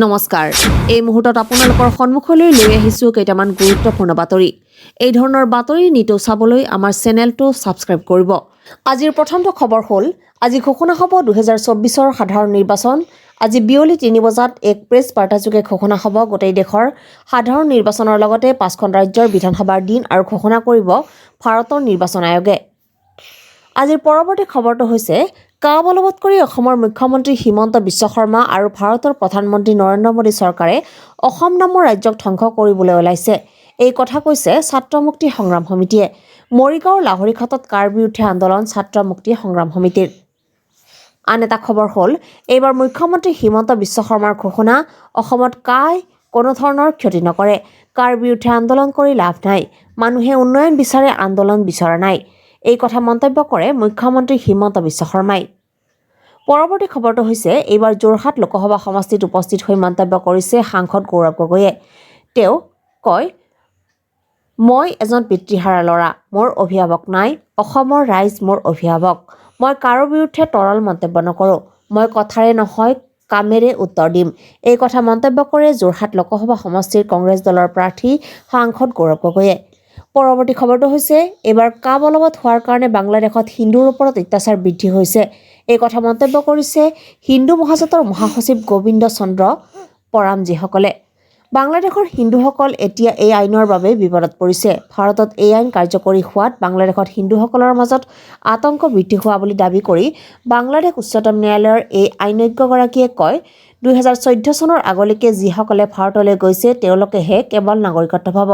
নমস্কাৰ এই মুহূৰ্তত আপোনালোকৰ সন্মুখলৈ লৈ আহিছোঁ কেইটামান গুৰুত্বপূৰ্ণ বাতৰি এই ধৰণৰ বাতৰি নিতৌ চাবলৈ আমাৰ চেনেলটো সাবস্ক্ৰাইব কৰিব আজিৰ প্ৰথমটো খবৰ হ'ল আজি ঘোষণা হ'ব 2024ৰ সাধাৰণ নিৰ্বাচন আজি বিয়লি 3 বজাত এক প্ৰেছ বাৰ্তাযোগে ঘোষণা হ'ব গোটেই দেশৰ সাধাৰণ নিৰ্বাচনৰ লগতে 5খন ৰাজ্যৰ বিধানসভাৰ দিন আৰু ঘোষণা কৰিব ভাৰতৰ নিৰ্বাচন আয়োগে আজিৰ পৰৱৰ্তী খবৰটো হৈছে কাবলবৎ কৰি অসমৰ মুখ্যমন্ত্ৰী হিমন্ত বিশ্ব শৰ্মা আৰু ভাৰতৰ প্ৰধানমন্ত্ৰী নৰেন্দ্ৰ মোদী চৰকাৰে অসম নামৰ ৰাজ্যক ধ্বংস কৰিবলৈ ওলাইছে এই কথা কৈছে ছাত্ৰ মুক্তি সংগ্ৰাম সমিতিয়ে মৰিগাঁওৰ লাহৰীঘাটত কাৰ্বি উঠে আন্দোলন ছাত্ৰ মুক্তি সংগ্ৰাম সমিতিৰ আন এটা খবৰ হ'ল এইবাৰ মুখ্যমন্ত্ৰী হিমন্ত বিশ্ব শৰ্মাৰ ঘোষণা অসমত কোনো ধৰণৰ ক্ষতি নকৰে কাৰ্বি উঠে আন্দোলন কৰি লাভ নাই মানুহে উন্নয়ন বিচাৰে আন্দোলন বিচৰা নাই এই কথা মন্তব্য কৰে মুখ্যমন্ত্ৰী হিমন্ত বিশ্ব শৰ্মাই পৰৱৰ্তী খবৰটো হৈছে এইবাৰ যোৰহাট লোকসভা সমষ্টিত উপস্থিত হৈ মন্তব্য কৰিছে সাংসদ গৌৰৱ গগৈয়ে তেওঁ কয় মই এজন পিতৃহাৰা ল'ৰা মোৰ অভিভাৱক নাই অসমৰ ৰাইজ মোৰ অভিভাৱক মই কাৰো বিৰুদ্ধে তৰল মন্তব্য নকৰোঁ মই কথাৰে নহয় কামেৰে উত্তৰ দিম এই কথা মন্তব্য কৰে যোৰহাট লোকসভা সমষ্টিৰ কংগ্ৰেছ দলৰ প্ৰাৰ্থী সাংসদ গৌৰৱ গগৈয়ে পৰৱৰ্তী খবৰটো হৈছে এইবাৰ কাবলবৎ হোৱাৰ কাৰণে বাংলাদেশত হিন্দুৰ ওপৰত অত্যাচাৰ বৃদ্ধি হৈছে এই কথা মন্তব্য কৰিছে হিন্দু মহাজোঁটৰ মহাসচিব গোবিন্দ চন্দ্ৰ পৰামজীসকলে বাংলাদেশৰ হিন্দুসকল এতিয়া এই আইনৰ বাবে বিপদত পৰিছে ভাৰতত এই আইন কাৰ্যকৰী হোৱাত বাংলাদেশত হিন্দুসকলৰ মাজত আতংক বৃদ্ধি হোৱা বুলি দাবী কৰি বাংলাদেশ উচ্চতম ন্যায়ালয়ৰ এই আইনজ্ঞগৰাকীয়ে কয় 2014 চনৰ আগলৈকে যিসকলে ভাৰতলৈ গৈছে তেওঁলোকেহে কেৱল নাগৰিকত্ব পাব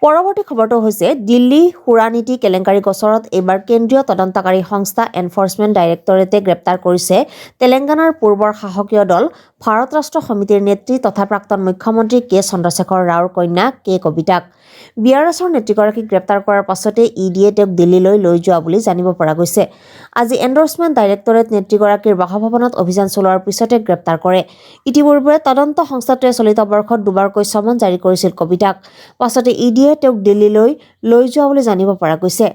পৰৱৰ্তী খবৰটো হৈছে দিল্লী সুৰানীতি কেলেংকাৰী গোচৰত এইবাৰ কেন্দ্ৰীয় তদন্তকাৰী সংস্থা এনফৰ্চমেণ্ট ডাইৰেক্টৰেটে গ্ৰেপ্তাৰ কৰিছে তেলেংগানাৰ পূৰ্বৰ শাসকীয় দল ভাৰত ৰাষ্ট্ৰ সমিতিৰ নেত্ৰী তথা প্ৰাক্তন মুখ্যমন্ত্ৰী কে চন্দ্ৰশেখৰ ৰাওৰ কন্যা কে কবিতাক বিআৰএছৰ নেত্ৰীগৰাকীক গ্ৰেপ্তাৰ কৰাৰ পাছতে ইডিয়ে তেওঁক দিল্লীলৈ লৈ যোৱা বুলি জানিব পৰা গৈছে আজি এনফৰ্চমেণ্ট ডাইৰেক্টৰেট নেত্ৰীগৰাকীৰ বাসভৱনত অভিযান চলোৱাৰ পিছতে গ্ৰেপ্তাৰ কৰে ইতিপূৰ্বে তদন্ত সংস্থাটোৱে চলিত বৰ্ষত দুবাৰকৈ সমন জাৰি কৰিছিল কবিতাক পাছতে ইডিয়ে তেওঁক দিল্লীলৈ লৈ যোৱা বুলি জানিব পৰা গৈছে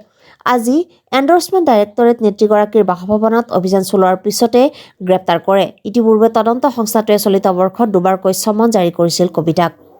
আজি এনফৰ্চমেণ্ট ডাইৰেক্টৰেট নেত্ৰীগৰাকীৰ বাসভৱনত অভিযান চলোৱাৰ পিছতে গ্ৰেপ্তাৰ কৰে ইতিপূৰ্বে তদন্ত সংস্থাটোৱে চলিত বৰ্ষত দুবাৰকৈ সমন জাৰি কৰিছিল কবিতাক